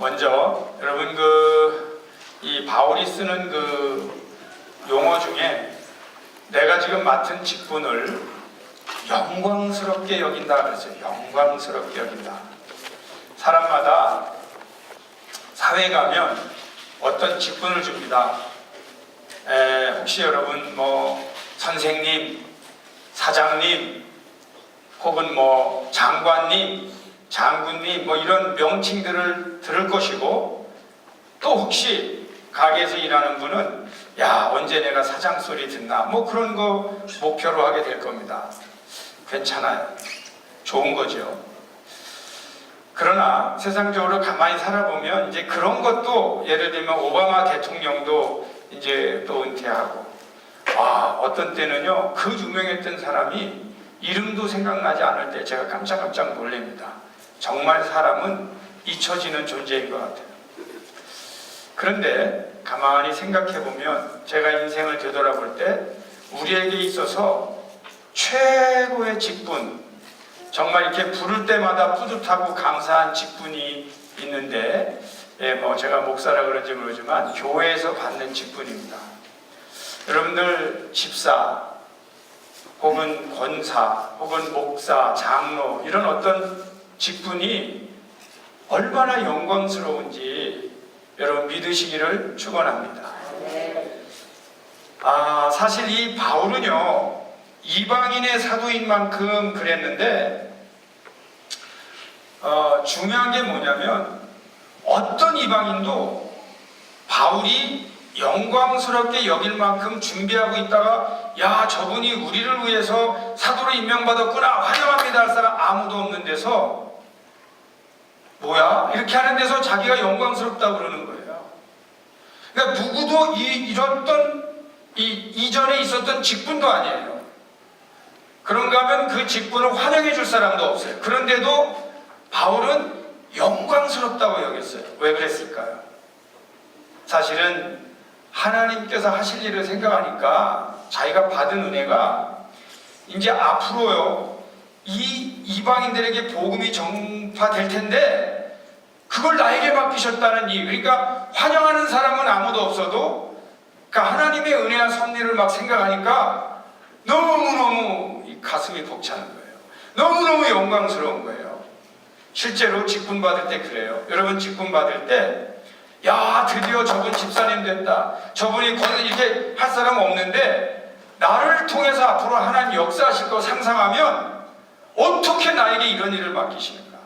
먼저 여러분 이 바울이 쓰는 용어 중에 내가 지금 맡은 직분을 영광스럽게 여긴다 그랬어요. 영광스럽게 여긴다. 사람마다 사회에 가면 어떤 직분을 줍니다. 혹시 여러분 선생님, 사장님, 혹은 장관님, 장군님 이런 명칭들을 들을 것이고, 또 혹시 가게에서 일하는 분은 언제 내가 사장 소리 듣나 그런 거 목표로 하게 될 겁니다. 괜찮아요. 좋은 거죠. 그러나 세상적으로 가만히 살아보면 이제 그런 것도, 예를 들면 오바마 대통령도 이제 또 은퇴하고, 어떤 때는요 그 유명했던 사람이 이름도 생각나지 않을 때 제가 깜짝깜짝 놀랍니다. 정말 사람은 잊혀지는 존재인 것 같아요. 그런데 가만히 생각해보면 제가 인생을 되돌아볼 때 우리에게 있어서 최고의 직분, 정말 이렇게 부를 때마다 뿌듯하고 감사한 직분이 있는데, 제가 목사라 그런지 모르지만 교회에서 받는 직분입니다. 여러분들 집사 혹은 권사 혹은 목사, 장로 이런 어떤 직분이 얼마나 영광스러운지 여러분 믿으시기를 축원합니다. 사실 이 바울은요 이방인의 사도인 만큼 그랬는데, 중요한 게 뭐냐면 어떤 이방인도 바울이 영광스럽게 여길 만큼 준비하고 있다가 저분이 우리를 위해서 사도로 임명받았구나 환영합니다 할 사람 아무도 없는 데서, 뭐야? 이렇게 하는 데서 자기가 영광스럽다고 그러는 거예요. 그러니까 누구도 이전에 있었던 직분도 아니에요. 그런가 하면 그 직분을 환영해 줄 사람도 없어요. 그런데도 바울은 영광스럽다고 여겼어요. 왜 그랬을까요? 사실은 하나님께서 하실 일을 생각하니까 자기가 받은 은혜가 이제 앞으로요 이 이방인들에게 복음이 전파될 텐데 그걸 나에게 맡기셨다는 이, 그러니까 환영하는 사람은 아무도 없어도 그러니까 하나님의 은혜와 섭리를 막 생각하니까 너무너무 가슴이 벅차는 거예요. 너무너무 영광스러운 거예요. 실제로 직분 받을 때 그래요. 여러분 직분 받을 때 드디어 저분 집사님 됐다, 저분이 이렇게 할 사람 없는데 나를 통해서 앞으로 하나님 역사하실 거 상상하면 어떻게 나에게 이런 일을 맡기시는가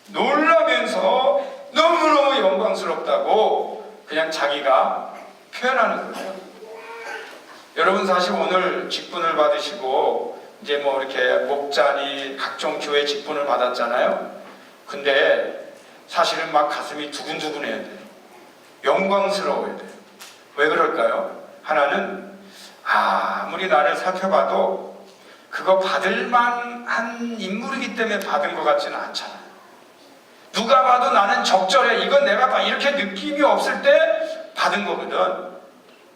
놀라면서 너무너무 영광스럽다고 그냥 자기가 표현하는 거예요. 여러분 사실 오늘 직분을 받으시고 이제 이렇게 목자니 각종 교회 직분을 받았잖아요. 근데 사실은 막 가슴이 두근두근해야 돼요. 영광스러워야 돼요. 왜 그럴까요? 하나는 아무리 나를 살펴봐도 그거 받을 만한 인물이기 때문에 받은 것 같지는 않잖아요. 누가 봐도 나는 적절해, 이건 내가 이렇게 느낌이 없을 때 받은 거거든.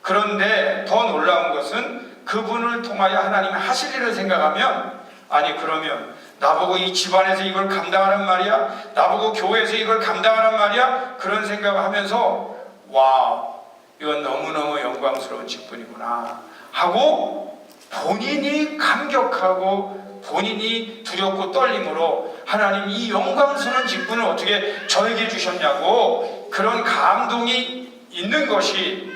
그런데 더 놀라운 것은 그분을 통하여 하나님이 하실 일을 생각하면, 아니 그러면 나보고 이 집안에서 이걸 감당하란 말이야? 나보고 교회에서 이걸 감당하란 말이야? 그런 생각을 하면서 이건 너무너무 영광스러운 직분이구나 하고 본인이 감격하고 본인이 두렵고 떨림으로 하나님 이 영광스러운 직분을 어떻게 저에게 주셨냐고 그런 감동이 있는 것이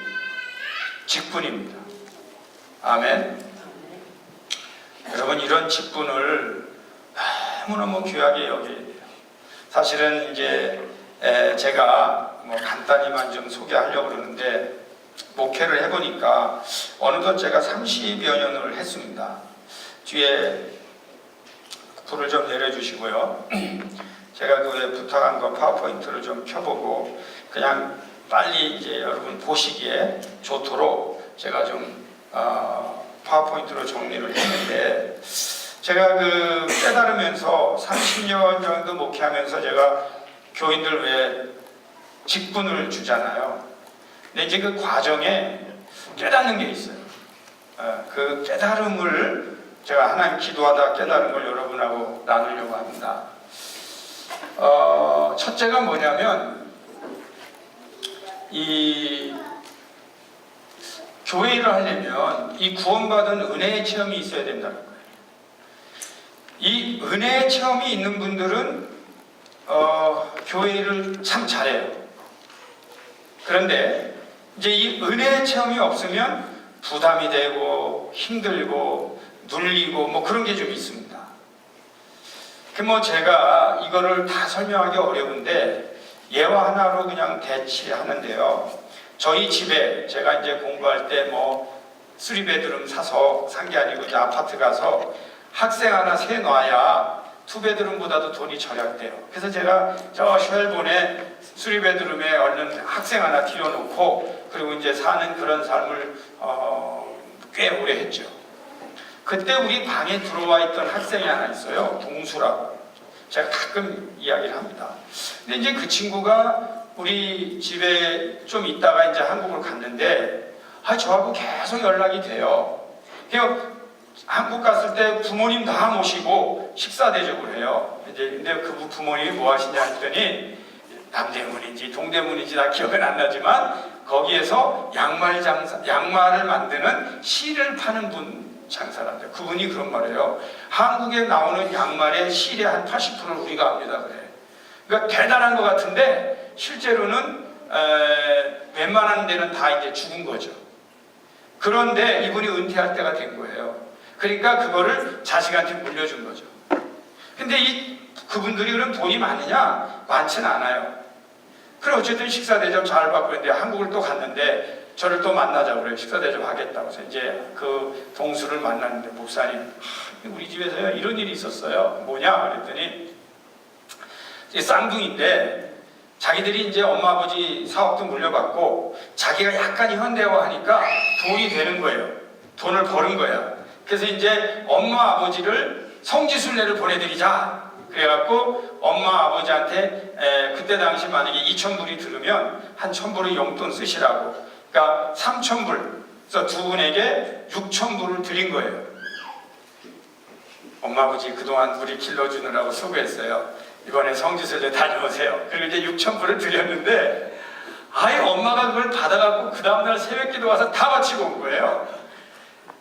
직분입니다. 아멘. 여러분 이런 직분을 너무너무 귀하게 여겨야 돼요. 사실은 이제 제가 간단히만 좀 소개하려고 그러는데, 목회를 해보니까 어느덧 제가 30여 년을 했습니다. 뒤에 불을 좀 내려주시고요. 제가 그 부탁한 거 파워포인트를 좀 켜보고 그냥 빨리 이제 여러분 보시기에 좋도록 제가 좀 파워포인트로 정리를 했는데, 제가 깨달으면서 30년 정도 목회하면서 제가 교인들 왜 직분을 주잖아요. 근데 이제 그 과정에 깨닫는 게 있어요. 그 깨달음을 제가 하나님 기도하다 깨달은 걸 여러분하고 나누려고 합니다. 첫째가 뭐냐면 이 교회를 하려면 이 구원받은 은혜의 체험이 있어야 된다는 거예요. 이 은혜의 체험이 있는 분들은 교회를 참 잘해요. 그런데 이제 이 은혜의 체험이 없으면 부담이 되고 힘들고 눌리고 뭐 그런 게 좀 있습니다. 뭐 제가 이거를 다 설명하기 어려운데 예화 하나로 그냥 대치하는데요. 저희 집에 제가 이제 공부할 때 뭐 3베드룸 사서 산 게 아니고 이제 아파트 가서 학생 하나 세 놔야 2베드룸보다도 돈이 절약돼요. 그래서 제가 저 쉘본에 3베드룸에 얼른 학생 하나 들여놓고 그리고 이제 사는 그런 삶을 꽤 오래 했죠. 그때 우리 방에 들어와 있던 학생이 하나 있어요. 동수라고. 제가 가끔 이야기를 합니다. 근데 이제 그 친구가 우리 집에 좀 있다가 이제 한국을 갔는데 저하고 계속 연락이 돼요. 그래서 한국 갔을 때 부모님 다 모시고 식사 대접을 해요. 이제 근데 그 부모님이 뭐 하시냐 했더니 남대문인지 동대문인지 다 기억은 안 나지만 거기에서 양말을 만드는 실을 파는 분 장사랍니다. 그분이 그런 말이에요. 한국에 나오는 양말의 실의 한 80%를 우리가 압니다. 그래. 그러니까 대단한 것 같은데 실제로는 웬만한 데는 다 이제 죽은 거죠. 그런데 이분이 은퇴할 때가 된 거예요. 그러니까 그거를 자식한테 물려준 거죠. 근데 그분들이 그럼 돈이 많으냐? 많지는 않아요. 그래 어쨌든 식사 대접 잘 받고 있는데 한국을 또 갔는데 저를 또 만나자고 그래요. 식사 대접 하겠다고 해서 이제 그 동수를 만났는데 목사님 우리 집에서요 이런 일이 있었어요. 뭐냐? 그랬더니 쌍둥이인데 자기들이 이제 엄마 아버지 사업도 물려받고 자기가 약간 현대화하니까 돈이 되는 거예요. 돈을 버는 거야. 그래서 이제 엄마 아버지를 성지순례를 보내드리자. 그래갖고 엄마 아버지한테 그때 당시 만약에 2,000불이 들으면 한 1,000불을 용돈 쓰시라고. 그러니까 3,000불. 그래서 두 분에게 6,000불을 드린 거예요. 엄마 아버지 그동안 우리 길러주느라고 수고했어요. 이번에 성지순례 다녀오세요. 그리고 이제 6,000불을 드렸는데 아예 엄마가 그걸 받아갖고 그 다음날 새벽기도 와서 다 바치고 온 거예요.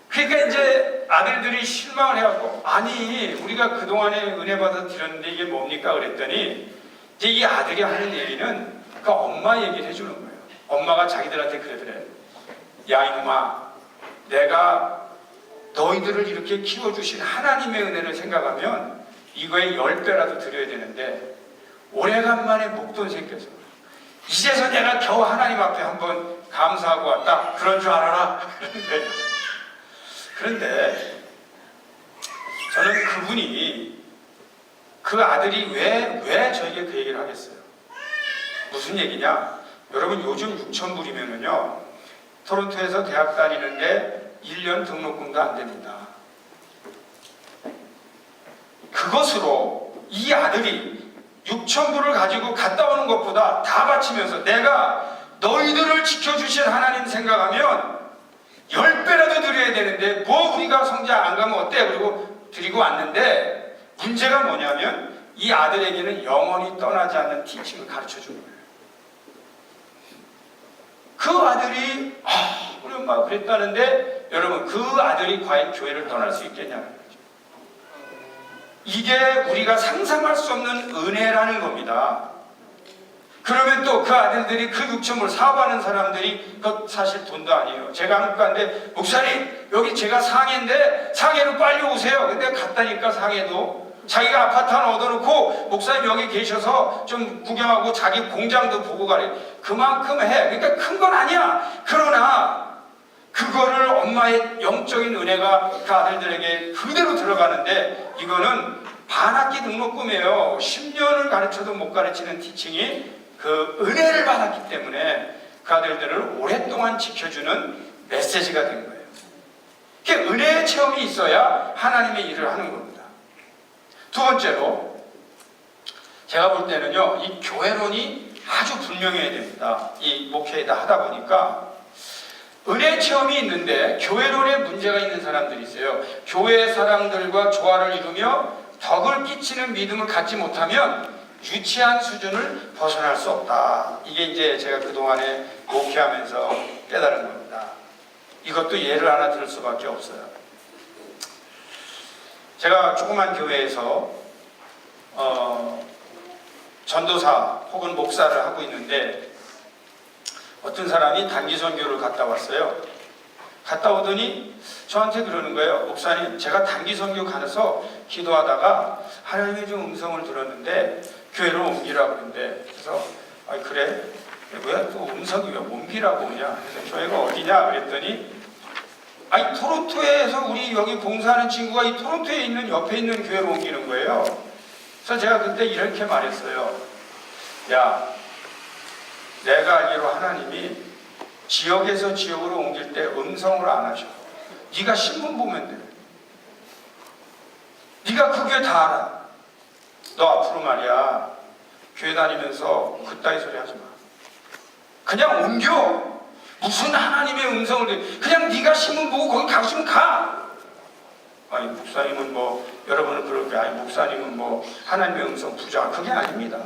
그러니까 이제 아들들이 실망을 해갖고 아니 우리가 그동안에 은혜 받아 드렸는데 이게 뭡니까? 그랬더니 이제 이 아들이 하는 얘기는 그 엄마 얘기를 해주는 거예요. 엄마가 자기들한테 그러더래. 야 이놈아 내가 너희들을 이렇게 키워주신 하나님의 은혜를 생각하면 이거에 10배라도 드려야 되는데 오래간만에 목돈 생겨서 이제서 내가 겨우 하나님 앞에 한번 감사하고 왔다. 그런 줄 알아라. 그런데 저는 그분이 그 아들이 왜 저에게 그 얘기를 하겠어요? 무슨 얘기냐? 여러분 요즘 6,000불이면은요 토론토에서 대학 다니는데 1년 등록금도 안 됩니다. 그것으로 이 아들이 6,000불을 가지고 갔다 오는 것보다 다 바치면서 내가 너희들을 지켜주신 하나님 생각하면 10배라도 드려야 되는데 뭐 우리가 성장 안 가면 어때? 그리고 드리고 왔는데 문제가 뭐냐면 이 아들에게는 영원히 떠나지 않는 티칭을 가르쳐 준 거예요. 그 아들이 우리 엄마가 그랬다는데 여러분 그 아들이 과연 교회를 떠날 수 있겠냐는 거죠. 이게 우리가 상상할 수 없는 은혜라는 겁니다. 그러면 또 그 아들들이 그 6,000불 사업하는 사람들이 그 사실 돈도 아니에요. 제가 한국 갔는데 목사님 여기 제가 상해인데 상해로 빨리 오세요. 근데 갔다니까 상해도 자기가 아파트 하나 얻어놓고 목사님 여기 계셔서 좀 구경하고 자기 공장도 보고 가래. 그만큼 해. 그러니까 큰 건 아니야. 그러나 그거를 엄마의 영적인 은혜가 그 아들들에게 그대로 들어가는데 이거는 반학기 등록금이에요. 10년을 가르쳐도 못 가르치는 티칭이 그 은혜를 받았기 때문에 그 아들들을 오랫동안 지켜주는 메시지가 된 거예요. 그게 은혜의 체험이 있어야 하나님의 일을 하는 겁니다. 두 번째로 제가 볼 때는요 이 교회론이 아주 분명해야 됩니다. 이 목회에다 하다 보니까 은혜 체험이 있는데 교회론에 문제가 있는 사람들이 있어요. 교회 사람들과 조화를 이루며 덕을 끼치는 믿음을 갖지 못하면 유치한 수준을 벗어날 수 없다. 이게 이제 제가 그동안에 목회하면서 깨달은 겁니다. 이것도 예를 하나 들 수밖에 없어요. 제가 조그만 교회에서 전도사 혹은 목사를 하고 있는데 어떤 사람이 단기 선교를 갔다 왔어요. 갔다 오더니 저한테 그러는 거예요. 목사님, 제가 단기 선교 가서 기도하다가 하나님의 좀 음성을 들었는데 교회로 옮기라고 그러는데, 그래서 아 그래? 왜 또 음성이 왜 옮기라고 오냐? 그래서 교회가 어디냐? 그랬더니 아니 토론토에서 우리 여기 봉사하는 친구가 이 토론토에 있는 옆에 있는 교회로 옮기는 거예요. 그래서 제가 그때 이렇게 말했어요. 야, 내가 알기로 하나님이 지역에서 지역으로 옮길 때 음성을 안 하셔. 네가 신문 보면 돼. 네가 그 교회 다 알아. 너 앞으로 말이야, 교회 다니면서 그따위 소리 하지 마. 그냥 옮겨. 무슨 하나님의 음성을, 그냥 네가 신문 보고 거기 가고 싶으면 가. 아니 목사님은 뭐 여러분은 그럴 거야. 아니 목사님은 뭐 하나님의 음성 부정한, 그게 아닙니다.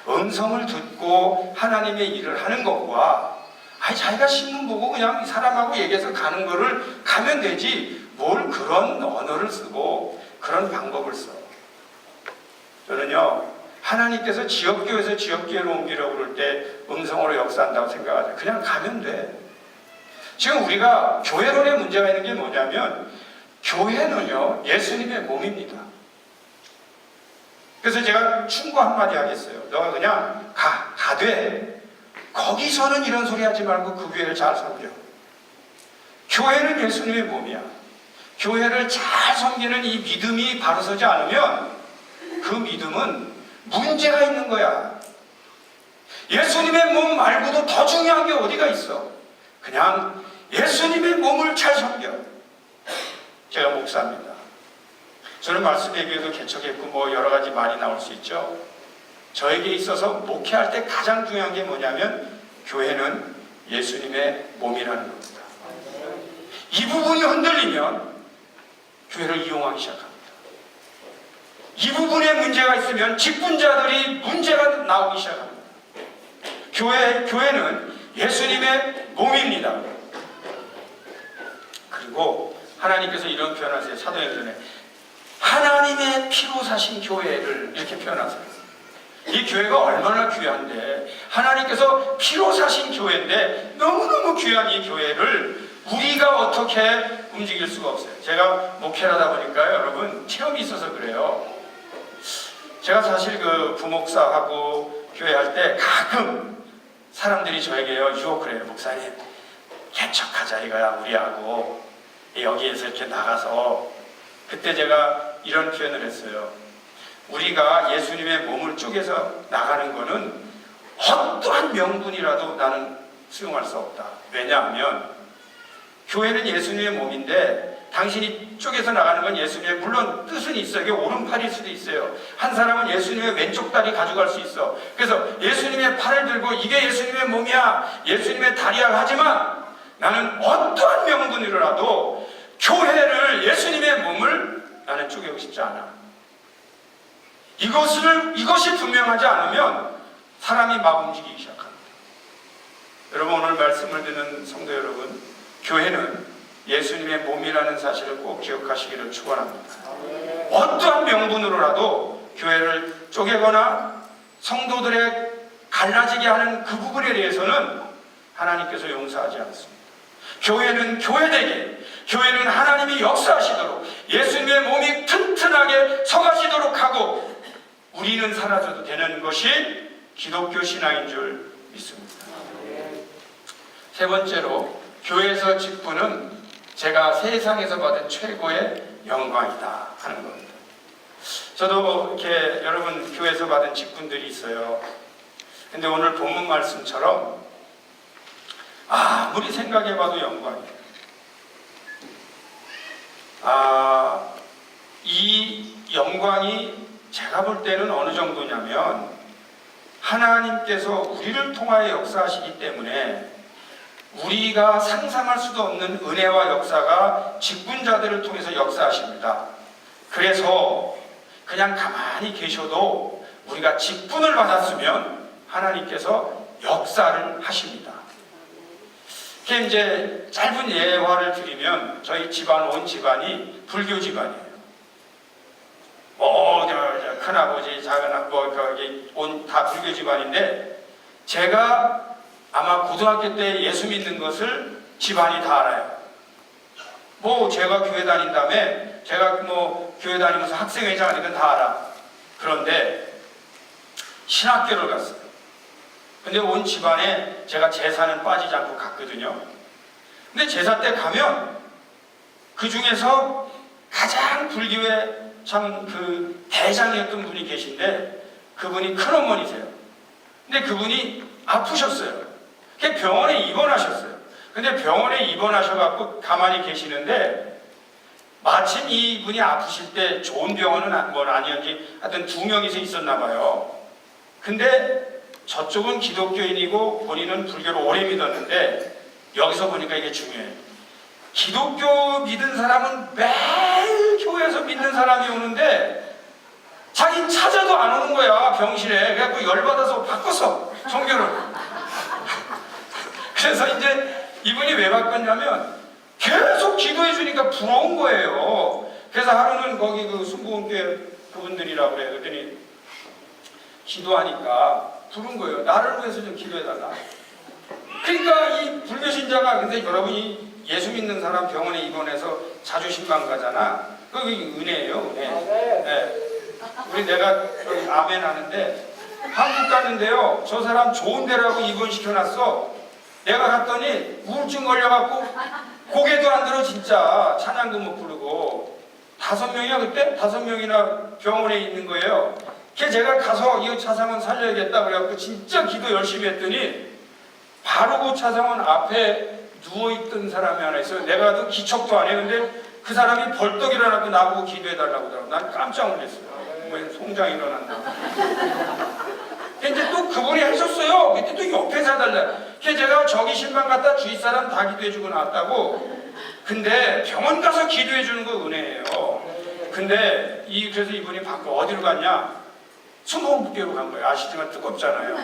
음성을 듣고 하나님의 일을 하는 것과 아니 자기가 신문 보고 그냥 이 사람하고 얘기해서 가는 거를 가면 되지, 뭘 그런 언어를 쓰고 그런 방법을 써. 저는요, 하나님께서 지역교회에서 지역교회로 옮기려고 그럴 때 음성으로 역사한다고 생각하죠. 그냥 가면 돼. 지금 우리가 교회론에 문제가 있는 게 뭐냐면, 교회는요 예수님의 몸입니다. 그래서 제가 충고 한마디 하겠어요. 너가 그냥 가되 거기서는 이런 소리 하지 말고 그 교회를 잘 섬겨. 교회는 예수님의 몸이야. 교회를 잘 섬기는 이 믿음이 바로 서지 않으면 그 믿음은 문제가 있는 거야. 예수님의 몸 말고도 더 중요한 게 어디가 있어. 그냥 예수님의 몸을 잘 섬겨. 제가 목사입니다. 저는 말씀 얘기에도 개척했고 뭐 여러 가지 말이 나올 수 있죠. 저에게 있어서 목회할 때 가장 중요한 게 뭐냐면 교회는 예수님의 몸이라는 겁니다. 이 부분이 흔들리면 교회를 이용하기 시작합니다. 이 부분에 문제가 있으면 직분자들이 문제가 나오기 시작합니다. 교회는 예수님의 몸입니다. 그리고 하나님께서 이런 표현하세요. 사도행전에 하나님의 피로 사신 교회를 이렇게 표현하세요. 이 교회가 얼마나 귀한데, 하나님께서 피로 사신 교회인데 너무너무 귀한 이 교회를 우리가 어떻게 움직일 수가 없어요. 제가 목회를 하다 보니까요, 여러분, 체험이 있어서 그래요. 제가 사실 그 부목사하고 교회할 때 가끔 사람들이 저에게요 유혹을 해요. 목사님, 개척하자 이거야 우리하고. 여기에서 이렇게 나가서. 그때 제가 이런 표현을 했어요. 우리가 예수님의 몸을 쪼개서 나가는 거는 어떠한 명분이라도 나는 수용할 수 없다. 왜냐하면 교회는 예수님의 몸인데 당신이 쪼개서 나가는 건 예수님의, 물론 뜻은 있어요. 이게 오른팔일 수도 있어요. 한 사람은 예수님의 왼쪽 다리 가져갈 수 있어. 그래서 예수님의 팔을 들고 이게 예수님의 몸이야, 예수님의 다리야 하지만 나는 어떠한 명분으로라도 교회를, 예수님의 몸을 나는 쪼개고 싶지 않아. 이것이 분명하지 않으면 사람이 막 움직이기 시작합니다. 여러분, 오늘 말씀을 듣는 성도 여러분, 교회는 예수님의 몸이라는 사실을 꼭 기억하시기를 축원합니다. 어떠한 명분으로라도 교회를 쪼개거나 성도들의 갈라지게 하는 그 부분에 대해서는 하나님께서 용서하지 않습니다. 교회는 교회되게, 교회는 하나님이 역사하시도록, 예수님의 몸이 튼튼하게 서가시도록 하고 우리는 사라져도 되는 것이 기독교 신앙인 줄 믿습니다. 세 번째로, 교회에서 직분은 제가 세상에서 받은 최고의 영광이다 하는 겁니다. 저도 이렇게 여러분 교회에서 받은 직분들이 있어요. 근데 오늘 본문 말씀처럼 아무리 생각해봐도 영광이에요. 이 영광이 제가 볼 때는 어느 정도냐면, 하나님께서 우리를 통하여 역사하시기 때문에 우리가 상상할 수도 없는 은혜와 역사가 직분자들을 통해서 역사하십니다. 그래서 그냥 가만히 계셔도 우리가 직분을 받았으면 하나님께서 역사를 하십니다. 이렇게 이제 짧은 예화를 드리면 저희 집안 온 집안이 불교 집안이에요. 큰아버지, 작은아버지 온 다 불교 집안인데 제가 아마 고등학교 때 예수 믿는 것을 집안이 다 알아요. 제가 교회 다닌 다음에 제가 교회 다니면서 학생회장 하니까 다 알아. 그런데 신학교를 갔어요. 근데 온 집안에 제가 제사는 빠지지 않고 갔거든요. 근데 제사 때 가면 그 중에서 가장 불교의 참 대장이었던 분이 계신데 그분이 큰어머니세요. 근데 그분이 아프셨어요. 병원에 입원하셨어요. 근데 병원에 입원하셔갖고 가만히 계시는데 마침 이분이 아프실 때 좋은 병원은 아니었지 하여튼 2명이서 있었나 봐요. 근데 저쪽은 기독교인이고 본인은 불교를 오래 믿었는데 여기서 보니까 이게 중요해요. 기독교 믿은 사람은 매일 교회에서 믿는 사람이 오는데 자기는 찾아도 안 오는 거야, 병실에. 그래갖고 열받아서 바꿨어, 종교를. 그래서 이제 이분이 왜 바꿨냐면 계속 기도해 주니까 부러운 거예요. 그래서 하루는 거기 순복음교회 그분들이라고 그래. 그랬더니 기도하니까 부른 거예요. 나를 위해서 좀 기도해달라. 그러니까 이 불교신자가, 근데 여러분이 예수 믿는 사람 병원에 입원해서 자주 신방 가잖아. 그게 은혜예요, 은혜. 네. 우리 내가 아멘 하는데 한국 갔는데요. 저 사람 좋은 데라고 입원시켜놨어. 내가 갔더니 우울증 걸려갖고 고개도 안 들어 진짜. 찬양도 못 부르고. 5명이야 그때? 5명이나 병원에 있는 거예요. 그래서 제가 가서 이 차상원 살려야겠다 그래갖고 진짜 기도 열심히 했더니 바로 그 차상원 앞에 누워있던 사람이 하나 있어요. 내가 또 기척도 안 해. 근데 그 사람이 벌떡 일어나고 나보고 기도해달라고 하더라고. 난 깜짝 놀랐어요. 송장 일어난다. 근데 또 그분이 하셨어요. 그때 또 옆에서 해달라. 그래서 제가 저기 신방 갔다 주위 사람 다 기도해주고 나왔다고. 근데 병원 가서 기도해주는 거 은혜예요. 근데 그래서 이분이 밖에 어디로 갔냐? 순복음교회로 간 거예요. 아시지만 뜨겁잖아요.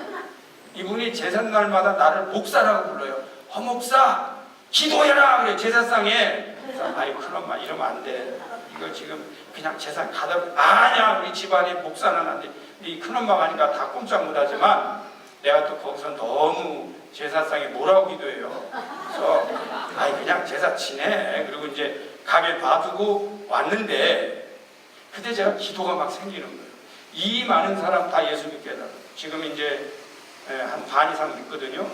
이분이 제삿날마다 나를 목사라고 불러요. 허목사 기도해라 그래, 제사상에. 아이 그럼 이러면 안 돼. 이거 지금 그냥 제사 가다 아니야, 우리 집안에 목사는 안 돼. 이 큰엄마가 하니까 다 꼼짝 못하지만 내가 또 거기서 너무 제사상에 뭐라고 기도해요. 그래서 그냥 제사 지내. 그리고 이제 가게 봐두고 왔는데 그때 제가 기도가 막 생기는 거예요. 이 많은 사람 다 예수 믿게 해달라고. 지금 이제 한 반 이상 믿거든요.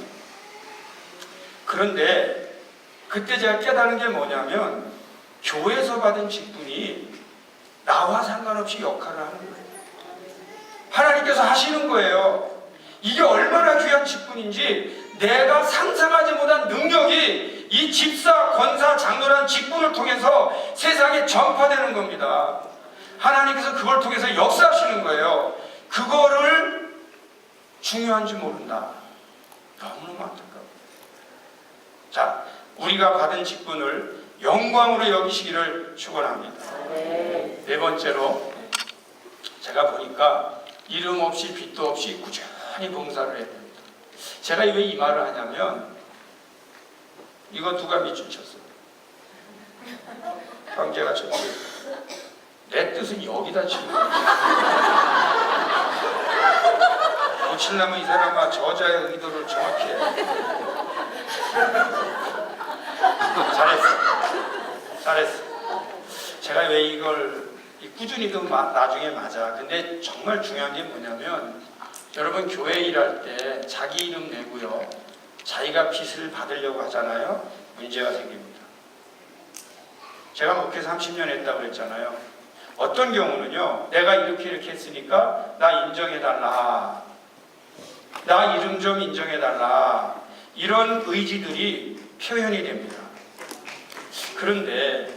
그런데 그때 제가 깨달은 게 뭐냐면 교회에서 받은 직분이 나와 상관없이 역할을 하는 거예요. 하나님께서 하시는 거예요. 이게 얼마나 귀한 직분인지 내가 상상하지 못한 능력이 이 집사, 권사, 장로라는 직분을 통해서 세상에 전파되는 겁니다. 하나님께서 그걸 통해서 역사하시는 거예요. 그거를 중요한지 모른다. 너무너무 안타까워요. 자, 우리가 받은 직분을 영광으로 여기시기를 축원합니다. 네 번째로 제가 보니까 이름 없이 빚도 없이 꾸준히 봉사를 해야 됩니다. 제가 왜 이 말을 하냐면 이거 누가 밑줄 쳤어요? 형제가 쳤어요. 내 뜻은 여기다 치는 거야. 고치려면 이 사람아 저자의 의도를 정확히 해. 잘했어. 제가 왜 이걸 꾸준히도 나중에 맞아. 근데 정말 중요한 게 뭐냐면 여러분 교회 일할 때 자기 이름 내고요. 자기가 빚을 받으려고 하잖아요. 문제가 생깁니다. 제가 목회 30년 했다고 그랬잖아요. 어떤 경우는요. 내가 이렇게 했으니까 나 인정해달라. 나 이름 좀 인정해달라. 이런 의지들이 표현이 됩니다. 그런데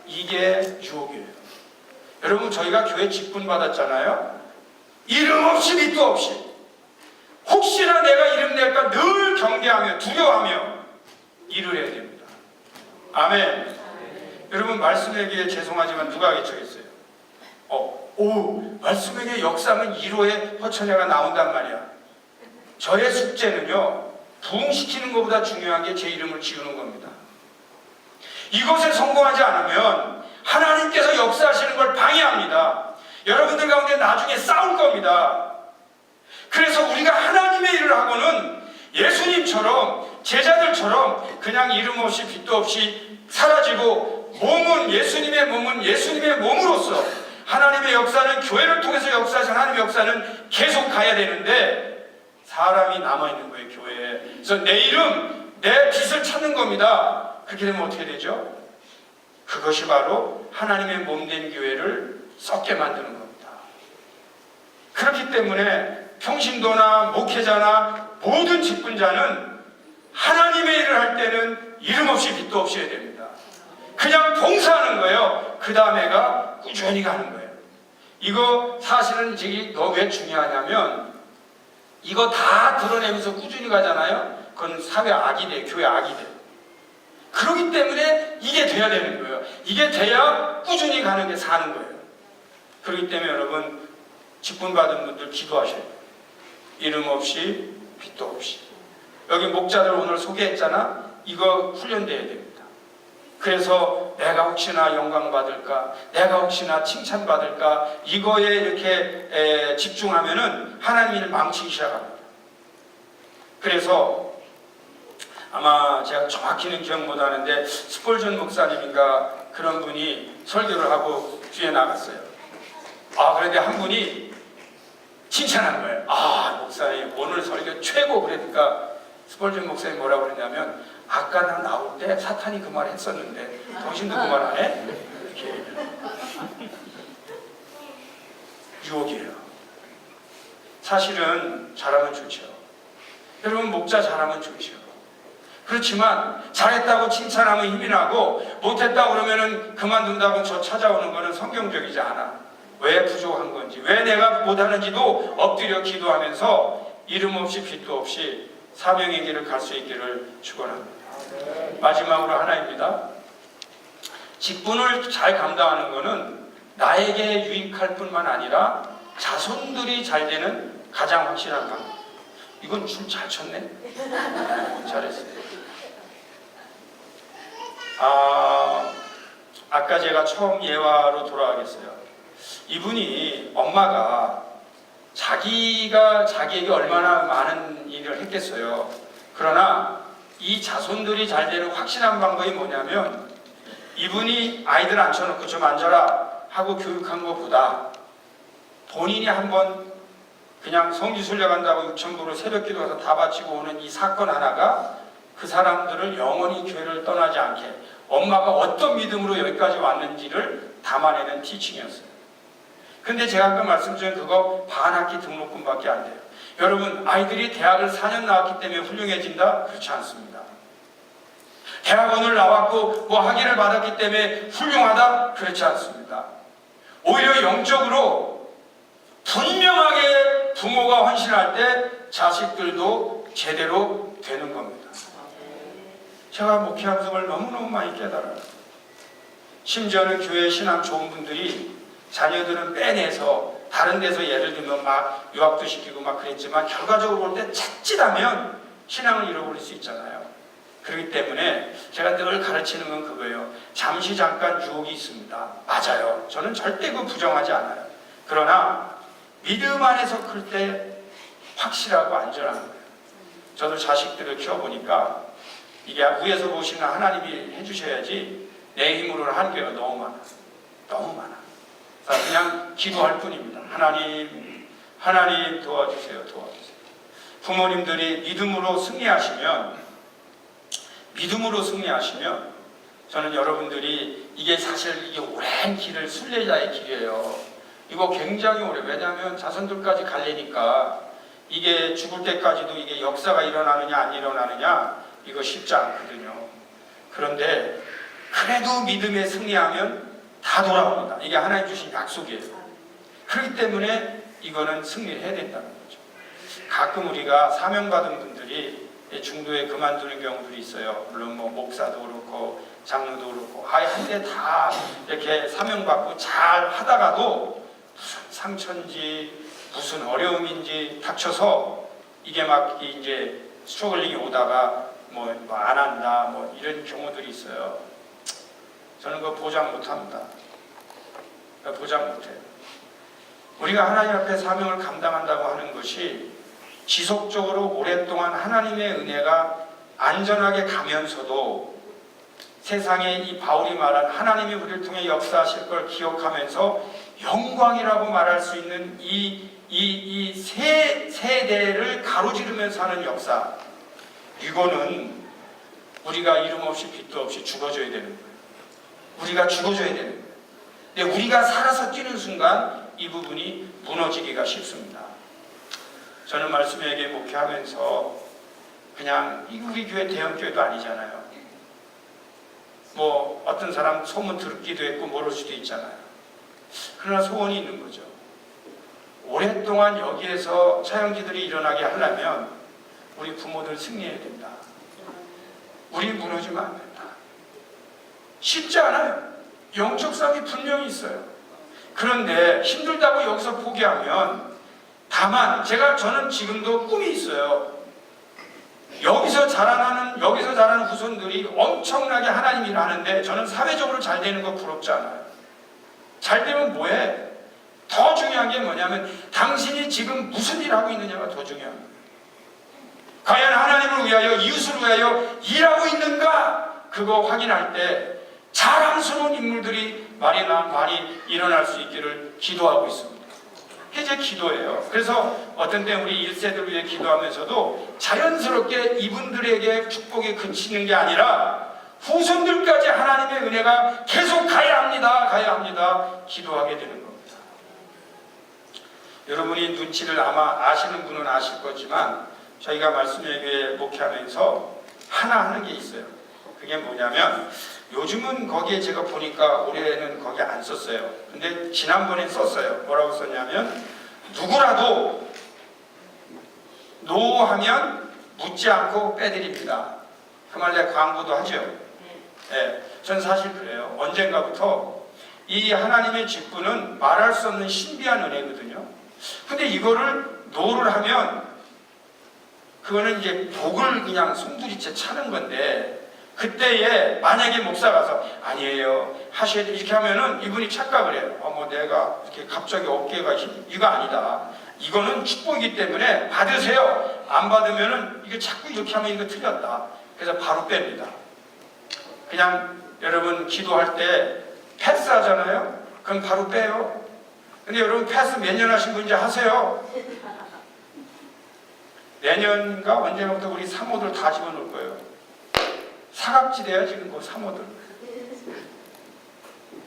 이게 유혹이에요. 여러분 저희가 교회 직분 받았잖아요. 이름 없이 밑도 없이 혹시나 내가 이름 낼까 늘 경계하며 두려워하며 일을 해야 됩니다. 아멘. 여러분 말씀하기에 죄송하지만 누가 외쳐겠어요? 말씀에게 역사하면 1호에 허천혜가 나온단 말이야. 저의 숙제는요, 부흥시키는 것보다 중요한 게 제 이름을 지우는 겁니다. 이것에 성공하지 않으면 하나님께서 역사하시는 걸 방해합니다. 여러분들 가운데 나중에 싸울 겁니다. 그래서 우리가 하나님의 일을 하고는 예수님처럼, 제자들처럼 그냥 이름 없이 빛도 없이 사라지고, 예수님의 몸으로서 하나님의 역사는, 교회를 통해서 역사하신 하나님의 역사는 계속 가야 되는데 사람이 남아있는 거예요, 교회에. 그래서 내 이름, 내 빛을 찾는 겁니다. 그렇게 되면 어떻게 되죠? 그것이 바로 하나님의 몸된 교회를 썩게 만드는 겁니다. 그렇기 때문에 평신도나 목회자나 모든 직분자는 하나님의 일을 할 때는 이름 없이 빛도 없이 해야 됩니다. 그냥 봉사하는 거예요. 그 다음에가 꾸준히 가는 거예요. 이거 사실은 너 왜 중요하냐면, 이거 다 드러내면서 꾸준히 가잖아요. 그건 사회 악이 돼, 교회 악이 돼. 그렇기 때문에 이게 돼야 되는 거예요. 이게 돼야 꾸준히 가는 게 사는 거예요. 그렇기 때문에 여러분, 직분 받은 분들 기도하셔야 돼요. 이름 없이 빛도 없이. 여기 목자들 오늘 소개했잖아. 이거 훈련돼야 됩니다. 그래서 내가 혹시나 영광 받을까, 내가 혹시나 칭찬 받을까, 이거에 이렇게 집중하면은 하나님을 망치기 시작합니다. 그래서 아마 제가 정확히는 기억 못하는데 스폴전 목사님인가 그런 분이 설교를 하고 뒤에 나갔어요. 그런데 한 분이 칭찬한 거예요. 목사님 오늘 설교 최고. 그러니까 스폴전 목사님 뭐라고 그랬냐면, 아까 나 나올 때 사탄이 그 말 했었는데 당신도 그 말 안 해? 이렇게. 유혹이에요. 사실은 잘하면 좋죠. 여러분, 목자 잘하면 좋죠. 그렇지만 잘했다고 칭찬하면 힘이 나고, 못했다고 그러면은 그만둔다고 저 찾아오는 거는 성경적이지 않아. 왜 부족한 건지, 왜 내가 못하는지도 엎드려 기도하면서 이름 없이 빛도 없이 사명의 길을 갈 수 있기를 축원합니다. 마지막으로 하나입니다. 직분을 잘 감당하는 것은 나에게 유익할 뿐만 아니라 자손들이 잘 되는 가장 확실한 방법. 이건 춤 잘 췄네? 잘했어요. 아까 제가 처음 예화로 돌아가겠어요. 이분이, 엄마가 자기가 자기에게 얼마나 많은 일을 했겠어요. 그러나 이 자손들이 잘 되는 확실한 방법이 뭐냐면, 이분이 아이들 앉혀놓고 좀 앉아라 하고 교육한 것보다 본인이 한번 그냥 성지순례 간다고 6,000불을 새벽기도 가서 다 바치고 오는 이 사건 하나가 그 사람들을 영원히 교회를 떠나지 않게, 엄마가 어떤 믿음으로 여기까지 왔는지를 담아내는 티칭이었어요. 근데 제가 아까 말씀드린 그거 반학기 등록금밖에 안 돼요. 여러분, 아이들이 대학을 4년 나왔기 때문에 훌륭해진다? 그렇지 않습니다. 대학원을 나왔고 학위를 받았기 때문에 훌륭하다? 그렇지 않습니다. 오히려 영적으로 분명하게 부모가 헌신할 때 자식들도 제대로 되는 겁니다. 제가 목회하면서 그걸 너무너무 많이 깨달아요. 심지어는 교회 신앙 좋은 분들이 자녀들은 빼내서 다른 데서 예를 들면 막 유학도 시키고 막 그랬지만, 결과적으로 볼 때 자칫하면 신앙을 잃어버릴 수 있잖아요. 그렇기 때문에 제가 늘 가르치는 건 그거예요. 잠시 잠깐 유혹이 있습니다. 맞아요. 저는 절대 그 부정하지 않아요. 그러나 믿음 안에서 클 때 확실하고 안전한 거예요. 저도 자식들을 키워보니까 이게 위에서 보시는 하나님이 해주셔야지 내 힘으로는 한계가 너무 많아. 너무 많아. 그냥 기도할 뿐입니다. 하나님 도와주세요. 도와주세요. 부모님들이 믿음으로 승리하시면 저는 여러분들이 이게 사실 이게 오랜 길을, 순례자의 길이에요. 이거 굉장히 오래. 왜냐하면 자손들까지 갈래니까 이게 죽을 때까지도 이게 역사가 일어나느냐 안 일어나느냐 이거 쉽지 않거든요. 그런데 그래도 믿음에 승리하면 다 돌아옵니다. 이게 하나님 주신 약속이에요. 그렇기 때문에 이거는 승리를 해야 된다는 거죠. 가끔 우리가 사명받은 분들이 중도에 그만두는 경우들이 있어요. 물론 목사도 그렇고 장로도 그렇고 한데 다 이렇게 사명받고 잘 하다가도 무슨 상처인지 무슨 어려움인지 닥쳐서 이게 막 이제 스트러글링이 오다가 뭐 안 한다 뭐 이런 경우들이 있어요. 저는 그거 보장 못합니다. 보장 못해요. 우리가 하나님 앞에 사명을 감당한다고 하는 것이 지속적으로 오랫동안 하나님의 은혜가 안전하게 가면서도 세상에 이 바울이 말한 하나님이 우리를 통해 역사하실 걸 기억하면서 영광이라고 말할 수 있는 이 세대를 가로지르면서 하는 역사, 이거는 우리가 이름 없이 빛도 없이 죽어줘야 되는 거예요. 우리가 죽어줘야 되는 거예요. 근데 우리가 살아서 뛰는 순간 이 부분이 무너지기가 쉽습니다. 저는 말씀에게 목회하면서 그냥 우리 교회 대형교회도 아니잖아요. 뭐 어떤 사람 소문 듣기도 했고 모를 수도 있잖아요. 그러나 소원이 있는 거죠. 오랫동안 여기에서 사형제들이 일어나게 하려면 우리 부모들 승리해야 된다. 우리 무너지면 안 된다. 쉽지 않아요. 영적 싸움이 분명히 있어요. 그런데 힘들다고 여기서 포기하면, 다만 저는 지금도 꿈이 있어요. 여기서 자라는 후손들이 엄청나게 하나님 일을 하는데 저는 사회적으로 잘 되는 거 부럽지 않아요. 잘 되면 뭐해? 더 중요한 게 뭐냐면 당신이 지금 무슨 일을 하고 있느냐가 더 중요한 거예요. 과연 하나님을 위하여 이웃을 위하여 일하고 있는가? 그거 확인할 때 자랑스러운 인물들이 많이 일어날 수 있기를 기도하고 있습니다. 그게 제 기도예요. 그래서 어떤 때 우리 1세들 위해 기도하면서도 자연스럽게 이분들에게 축복이 그치는 게 아니라 후손들까지 하나님의 은혜가 계속 가야 합니다. 기도하게 되는 겁니다. 여러분이 눈치를 아마 아시는 분은 아실 거지만 저희가 말씀의 교회 목회하면서 하나 하는 게 있어요. 그게 뭐냐면 요즘은 거기에 제가 보니까 올해는 거기 안 썼어요. 근데 지난번에 썼어요. 뭐라고 썼냐면 누구라도 노 하면 묻지 않고 빼드립니다. 그 말 내가 광고도 하죠. 네, 전 사실 그래요. 언젠가부터 이 하나님의 직분은 말할 수 없는 신비한 은혜거든요. 근데 이거를 노를 하면 그거는 이제 복을 그냥 송두리째 차는 건데, 그때에 만약에 목사가 가서 아니에요 하셔야 돼 이렇게 하면은 이분이 착각을 해요. 뭐 내가 이렇게 갑자기 어깨가 이거 아니다. 이거는 축복이기 때문에 받으세요. 안 받으면은 이게 자꾸 이렇게 하면 이거 틀렸다. 그래서 바로 뺍니다. 그냥 여러분 기도할 때 패스 하잖아요. 그럼 바로 빼요. 근데 여러분 패스 몇 년 하신 분인지 하세요. 내년인가 언제부터 우리 사모들 다 집어넣을 거예요. 사각지대야 지금 그 사모들.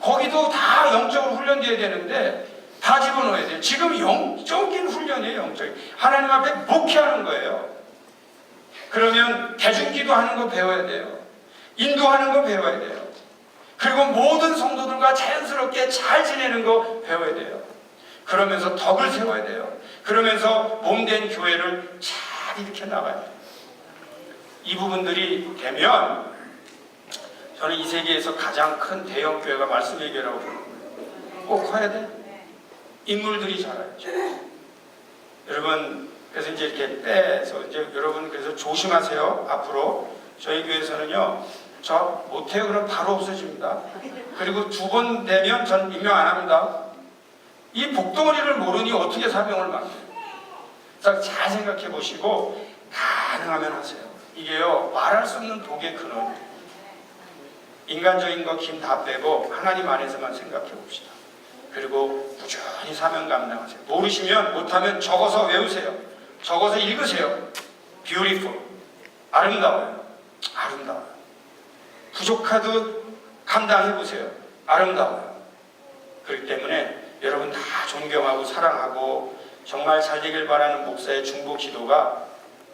거기도 다 영적으로 훈련돼야 되는데 다 집어넣어야 돼요. 지금 영적인 훈련이에요. 영적인. 하나님 앞에 목회하는 거예요. 그러면 대중기도 하는 거 배워야 돼요. 인도하는 거 배워야 돼요. 그리고 모든 성도들과 자연스럽게 잘 지내는 거 배워야 돼요. 그러면서 덕을 세워야 돼요. 그러면서 몸된 교회를 잘 일으켜 나가야 돼요. 이 부분들이 되면 저는 이 세계에서 가장 큰 대형 교회가 말씀의 교회라고 부르는 거예요. 꼭 커야 돼. 인물들이 자라야죠. 여러분 그래서 이제 이렇게 빼서 이제 여러분 그래서 조심하세요. 앞으로 저희 교회에서는요. 저 못해요 그럼 바로 없어집니다. 그리고 2번 되면 전 임명 안 합니다. 이 복덩어리를 모르니 어떻게 사명을 맡겨요? 그래서 잘 생각해 보시고 가능하면 하세요. 이게요 말할 수 없는 복의 근원이에요. 인간적인 거 김 다 빼고 하나님 안에서만 생각해 봅시다. 그리고 꾸준히 사명 감당하세요. 모르시면 못하면 적어서 외우세요. 적어서 읽으세요. beautiful. 아름다워요. 아름다워요. 부족하도 감당해 보세요. 아름다워요. 그렇기 때문에 여러분 다 존경하고 사랑하고 정말 잘 되길 바라는 목사의 중보 기도가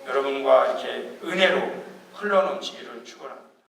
여러분과 이렇게 은혜로 흘러넘치기를 축원합니다.